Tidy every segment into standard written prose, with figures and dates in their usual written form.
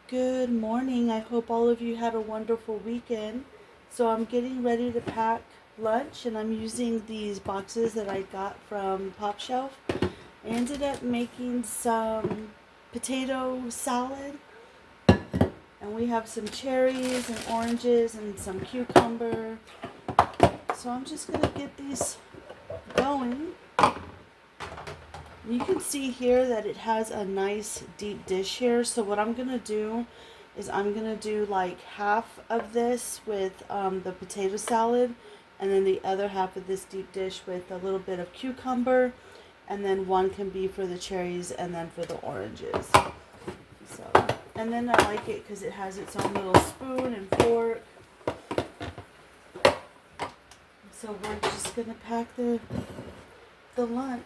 Good morning. I hope all of you had a wonderful weekend. So I'm getting ready to pack lunch and I'm using these boxes that I got from Pop Shelf. I ended up making some potato salad and we have some cherries and oranges and some cucumber. So I'm just going to get these going. You can see here that it has a nice deep dish here. So what I'm going to do is I'm going to do like half of this with the potato salad and then the other half of this deep dish with a little bit of cucumber, and then one can be for the cherries and then for the oranges. So, and then I like it because it has its own little spoon and fork. So we're just going to pack the lunch.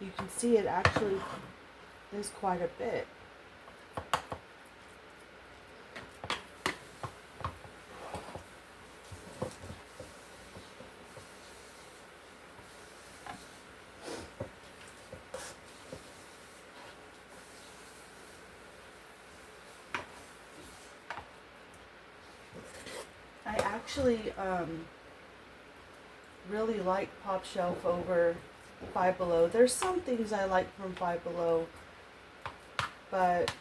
You can see it actually is quite a bit. I actually really like Pop Shelf over Five Below. There's some things I like from Five Below, but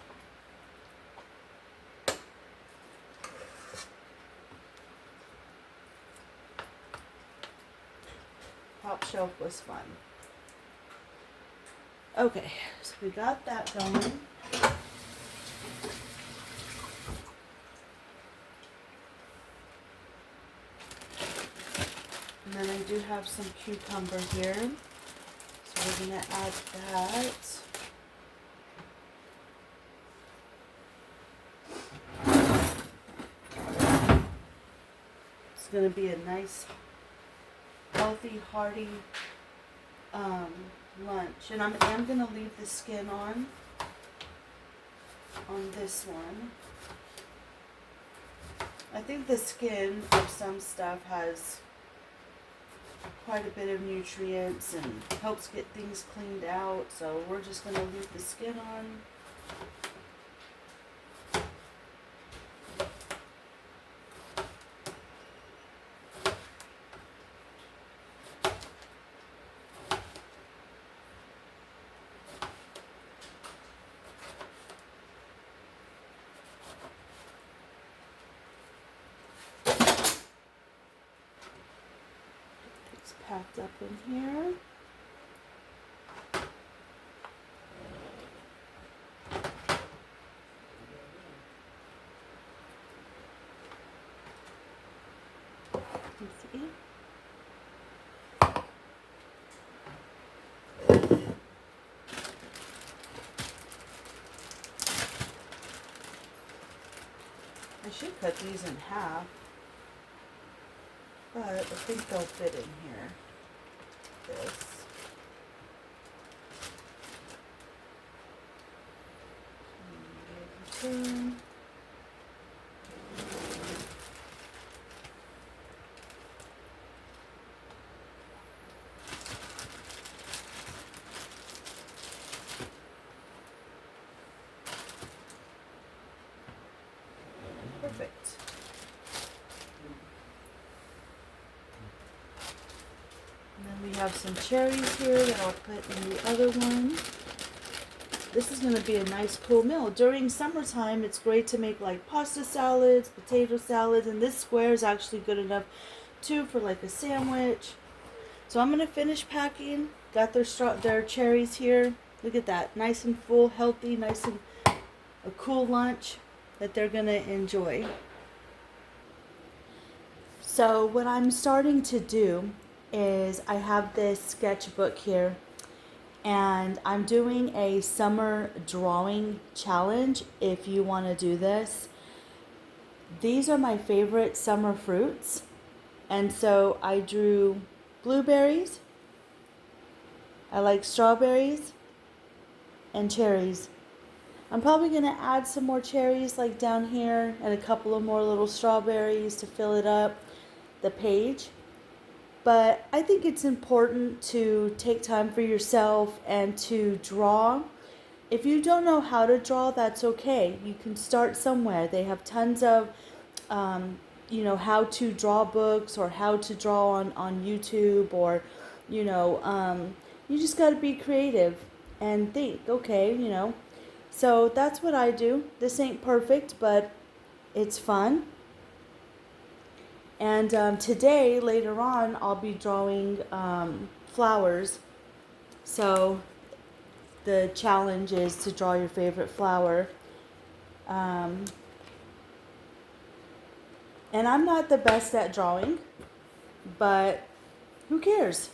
Pop Shelf was fun. Okay, so we got that going. And then I do have some cucumber here. So we're going to add that. It's going to be a nice, healthy, hearty lunch. And I'm going to leave the skin on this one. I think the skin of some stuff has quite a bit of nutrients and helps get things cleaned out, so we're just going to leave the skin on. It's packed up in here. See? I should cut these in half, but I think they'll fit in here. This. Turn. Perfect. And then we have some cherries here that I'll put in the other one. This is going to be a nice cool meal. During summertime, it's great to make like pasta salads, potato salads, and this square is actually good enough too for like a sandwich. So I'm going to finish packing. Got their cherries here. Look at that. Nice and full, healthy, nice and a cool lunch that they're going to enjoy. So what I'm starting to do is I have this sketchbook here, And I'm doing a summer drawing challenge if you want to do this. These are my favorite summer fruits. And so I drew blueberries, I like strawberries, and cherries. I'm probably going to add some more cherries like down here and a couple of more little strawberries to fill it up, the page. But I think it's important to take time for yourself and to draw. If you don't know how to draw, that's okay. You can start somewhere. They have tons of, how to draw books or how to draw on YouTube, or, you just got to be creative and think, okay. So that's what I do. This ain't perfect, but it's fun. And today, later on, I'll be drawing flowers. So the challenge is to draw your favorite flower. And I'm not the best at drawing, but who cares?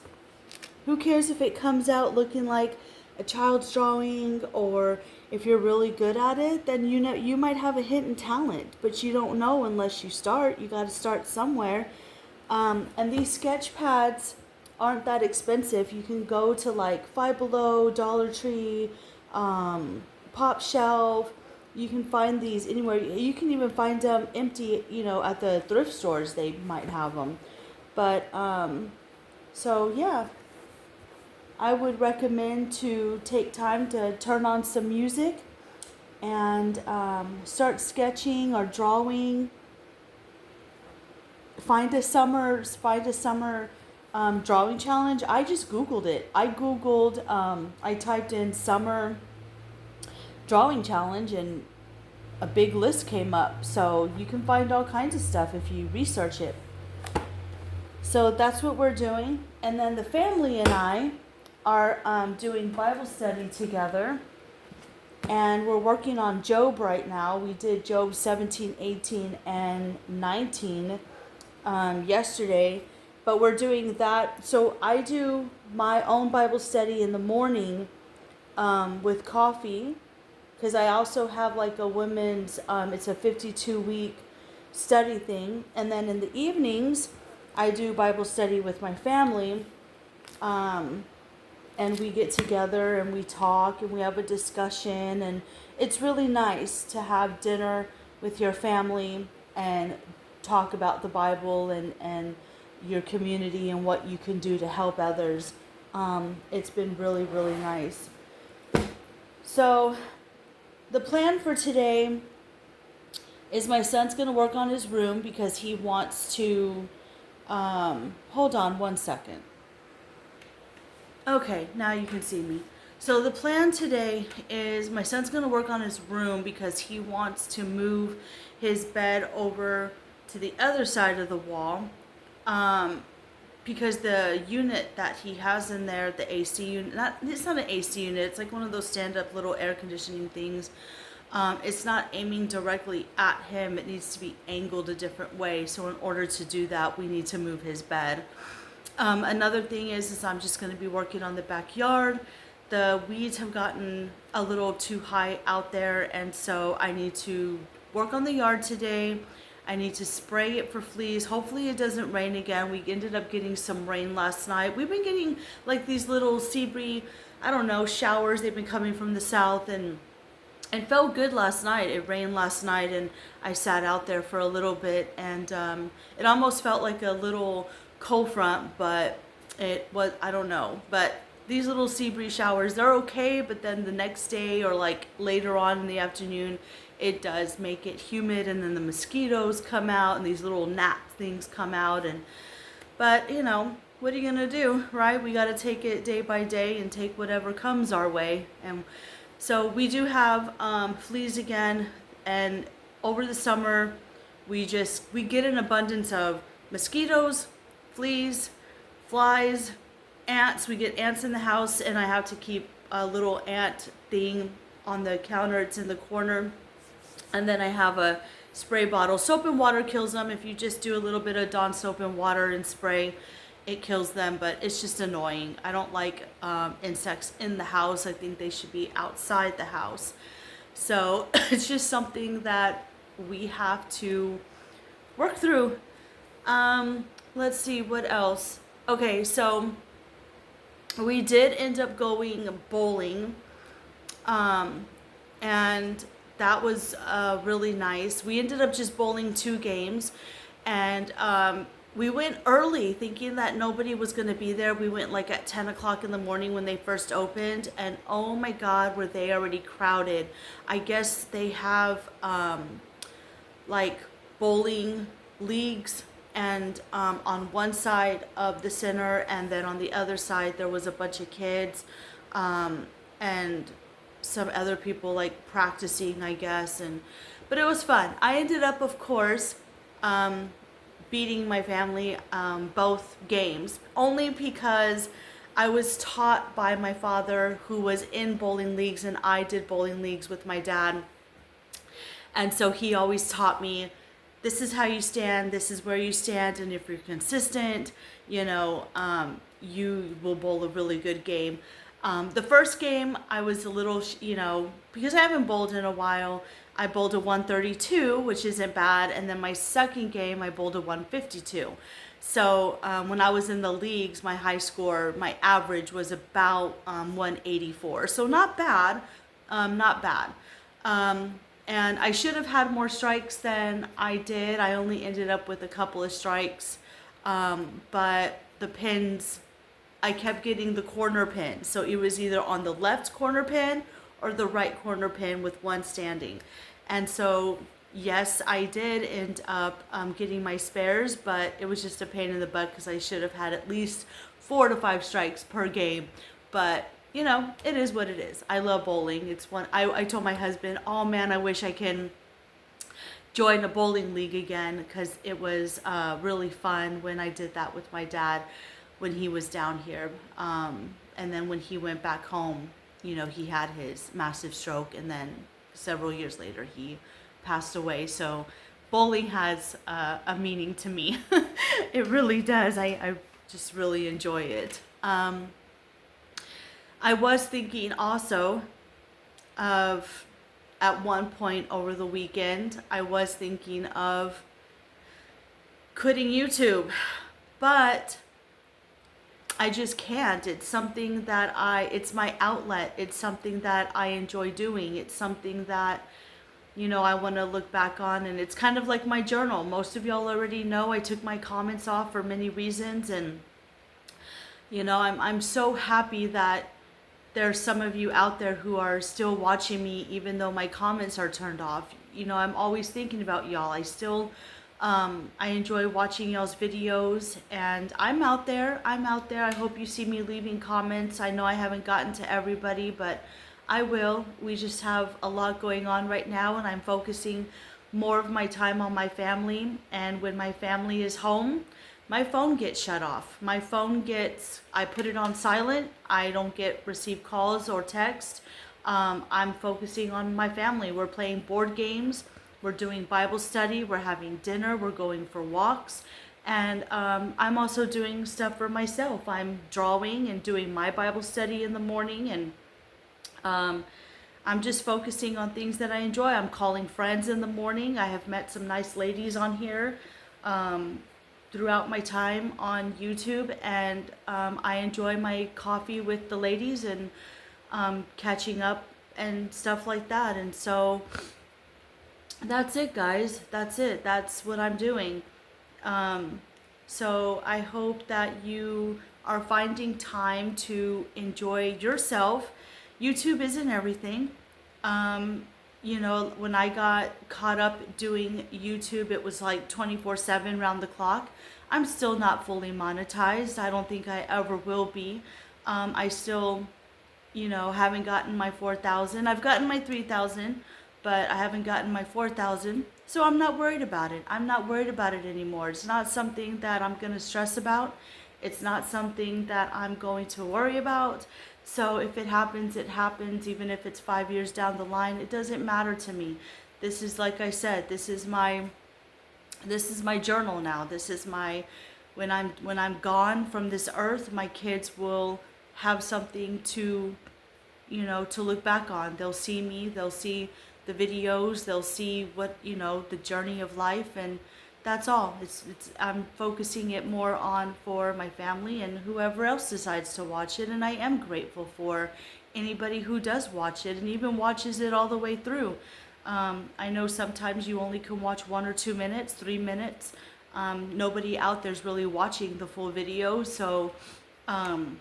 Who cares if it comes out looking like a child's drawing, or if you're really good at it, then you might have a hidden talent, but you don't know unless you start. You got to start somewhere. And these sketch pads aren't that expensive. You can go to like Five Below, Dollar Tree, Pop Shelf. You can find these anywhere. You can even find them empty, at the thrift stores. They might have them. But so yeah, I would recommend to take time to turn on some music and start sketching or drawing. Find a summer drawing challenge. I just Googled it. I typed in summer drawing challenge and a big list came up. So you can find all kinds of stuff if you research it. So that's what we're doing. And then the family and I are doing Bible study together. And we're working on Job right now. We did Job 17, 18, and 19 yesterday. But we're doing that. So I do my own Bible study in the morning with coffee. Because I also have like a women's, it's a 52-week study thing. And then in the evenings, I do Bible study with my family. And we get together and we talk and we have a discussion. And it's really nice to have dinner with your family and talk about the Bible and your community and what you can do to help others. It's been really, really nice. So the plan for today is my son's going to work on his room because he wants to... hold on one second. Okay, now you can see me. So the plan today is my son's going to work on his room because he wants to move his bed over to the other side of the wall. Because the unit that he has in there, the AC unit, it's not an AC unit, it's like one of those stand-up little air conditioning things. It's not aiming directly at him. It needs to be angled a different way. So in order to do that, we need to move his bed. Another thing is I'm just going to be working on the backyard. The weeds have gotten a little too high out there, and so I need to work on the yard today. I need to spray it for fleas. Hopefully it doesn't rain again. We ended up getting some rain last night. We've been getting like these little sea breeze, showers. They've been coming from the south and felt good last night. It rained last night and I sat out there for a little bit, and it almost felt like a little cold front, but it was, I don't know. But these little sea breeze showers, they're okay, but then the next day or like later on in the afternoon, it does make it humid, and then the mosquitoes come out and these little gnat things come out. But what are you gonna do, right? We got to take it day by day and take whatever comes our way. And so we do have fleas again, and over the summer we get an abundance of mosquitoes, fleas, flies, ants. We get ants in the house, and I have to keep a little ant thing on the counter. It's in the corner. And then I have a spray bottle. Soap and water kills them. If you just do a little bit of Dawn soap and water and spray, it kills them, but it's just annoying. I don't like insects in the house. I think they should be outside the house. So it's just something that we have to work through. Let's see what else. Okay, so we did end up going bowling, and that was really nice. We ended up just bowling 2 games, and we went early thinking that nobody was going to be there. We went like at 10 o'clock in the morning when they first opened, and oh my God, were they already crowded. I guess they have like bowling leagues, and on one side of the center, and then on the other side there was a bunch of kids, and some other people like practicing, I guess. And but it was fun. I ended up, of course, beating my family both games, only because I was taught by my father, who was in bowling leagues, and I did bowling leagues with my dad. And so he always taught me, this is how you stand, this is where you stand, and if you're consistent, you will bowl a really good game. The first game, I was a little, because I haven't bowled in a while, I bowled a 132, which isn't bad, and then my second game, I bowled a 152. So when I was in the leagues, my high score, my average was about 184. So not bad, not bad. And I should have had more strikes than I did. I only ended up with a couple of strikes, but the pins, I kept getting the corner pin. So it was either on the left corner pin or the right corner pin with one standing. And so, yes, I did end up getting my spares, but it was just a pain in the butt because I should have had at least 4 to 5 strikes per game. But, it is what it is. I love bowling. It's one, I told my husband, oh man, I wish I can join a bowling league again, because it was really fun when I did that with my dad when he was down here. And then when he went back home, he had his massive stroke, and then several years later he passed away. So bowling has a meaning to me. It really does. I just really enjoy it. I was thinking also of, at one point over the weekend, I was thinking of quitting YouTube, but I just can't. It's something that it's my outlet. It's something that I enjoy doing. It's something that, I want to look back on, and it's kind of like my journal. Most of y'all already know I took my comments off for many reasons, and, I'm so happy that there's some of you out there who are still watching me, even though my comments are turned off. I'm always thinking about y'all. I enjoy watching y'all's videos, and I'm out there. I hope you see me leaving comments. I know I haven't gotten to everybody, but I will. We just have a lot going on right now, and I'm focusing more of my time on my family. And when my family is home, my phone gets shut off. I put it on silent. I don't receive calls or text. I'm focusing on my family. We're playing board games. We're doing Bible study. We're having dinner. We're going for walks. And I'm also doing stuff for myself. I'm drawing and doing my Bible study in the morning. And I'm just focusing on things that I enjoy. I'm calling friends in the morning. I have met some nice ladies on here throughout my time on YouTube. And I enjoy my coffee with the ladies and catching up and stuff like that. And so that's it, guys. That's it. That's what I'm doing. So I hope that you are finding time to enjoy yourself. YouTube isn't everything. When I got caught up doing YouTube, it was like 24/7 round the clock. I'm still not fully monetized. I don't think I ever will be. I still, haven't gotten my 4,000. I've gotten my 3,000, but I haven't gotten my 4,000. So I'm not worried about it. I'm not worried about it anymore. It's not something that I'm going to stress about. It's not something that I'm going to worry about. So if it happens, it happens. Even if it's 5 years down the line, it doesn't matter to me. This is, like I said, this is my journal now. This is my when I'm gone from this earth, my kids will have something to, to look back on. They'll see me, they'll see the videos, they'll see what, the journey of life, and that's all. It's I'm focusing it more on for my family and whoever else decides to watch it, and I am grateful for anybody who does watch it and even watches it all the way through. I know sometimes you only can watch 1 or 2 minutes, 3 minutes. Nobody out there's really watching the full video, so um,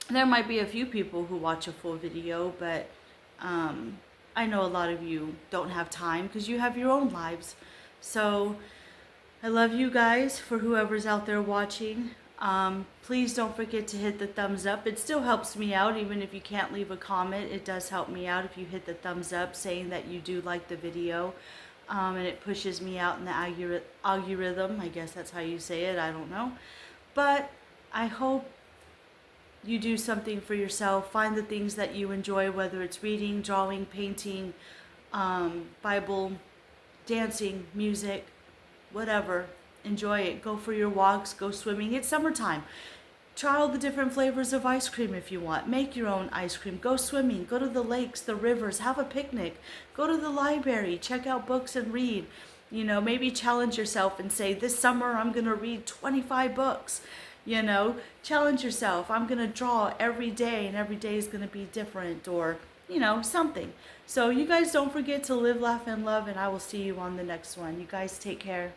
there might be a few people who watch a full video, but I know a lot of you don't have time because you have your own lives. So I love you guys for whoever's out there watching. Please don't forget to hit the thumbs up. It still helps me out, even if you can't leave a comment. It does help me out if you hit the thumbs up saying that you do like the video. And it pushes me out in the algorithm. I guess that's how you say it. I don't know. But I hope you do something for yourself. Find the things that you enjoy, whether it's reading, drawing, painting, Bible, dancing, music, whatever. Enjoy it. Go for your walks, go swimming. It's summertime. Try all the different flavors of ice cream if you want. Make your own ice cream. Go swimming. Go to the lakes, the rivers. Have a picnic. Go to the library. Check out books and read. Maybe challenge yourself and say, this summer I'm going to read 25 books. Challenge yourself. I'm going to draw every day, and every day is going to be different, or, something. So you guys don't forget to live, laugh, and love, and I will see you on the next one. You guys take care.